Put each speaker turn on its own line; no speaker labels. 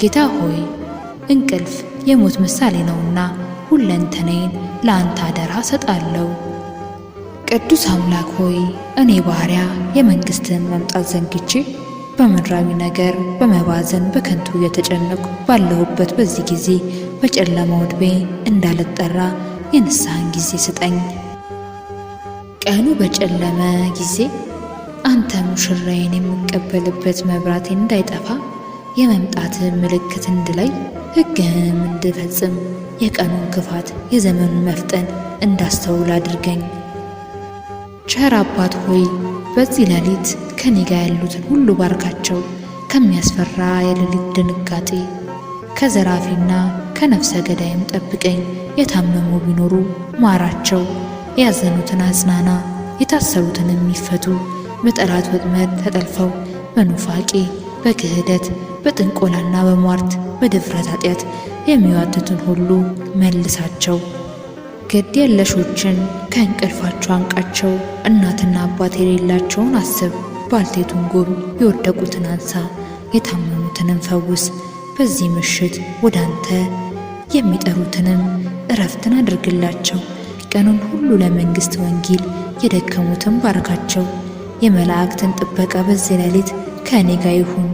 ጌታ ሆይ እንቅልፍ የሞት ምሳሌ ነውና ሁለንተናዬን ለአንተ አደራ ሰጣለሁ። ቅዱስ አምላክ ሆይ እኔ ባሪያ የመንግሥትህን መምጣት ዘንግቼ በምድራዊ ነገር በመባዘን በከንቱ የተጨነቁ ባለሁበት በዚህ ጊዜ በጨለማው ዕድሜ እንዳልጠራ የንስሐን ጊዜ ስጠኝ። ቀኑ በጨለመ ጊዜ አንተ ሙሽራዬን የምቀበልበት መብራቴን እንዳይጠፋ የመምጣትህን ምልክት እንድለይ ሕግህንም እንድፈጽም የቀኑን ክፋት የዘመኑን መፍጠን እንዳስተውል አድርገኝ። ቸር አባት ሆይ በዚህ ሌሊት ከኔ ጋር ያሉትን ሁሉ ባርካቸው። ከሚያስፈራ የሌሊት ድንጋጤ ከዘራፊና ከነፍሰ ገዳይም ጠብቀኝ። የታመሙ ቢኖሩ ማራቸው፣ ያዘኑትን አጽናና፣ የታሰሩትንም ይፈቱ። በጠላት ወጥመድ ተጠልፈው በኑፋቄ በክህደት በጥንቆላና በሟርት በድፍረት ኃጢአት የሚዋትቱን ሁሉ መልሳቸው። ግድ የለሾችን ከእንቅልፋቸው አንቃቸው። እናትና አባት የሌላቸውን አስብ። ባልቴቱን ጎብኝ፣ የወደቁትን አንሳ፣ የታመሙትንም ፈውስ። በዚህ ምሽት ወደ አንተ የሚጠሩትንም እረፍትን አድርግላቸው። ቀኑን ሁሉ ለመንግሥት ወንጌል የደከሙትን ባርካቸው። የመላእክትን ጥበቃ በዚህ ሌሊት ከእኔ ጋር ይሁን።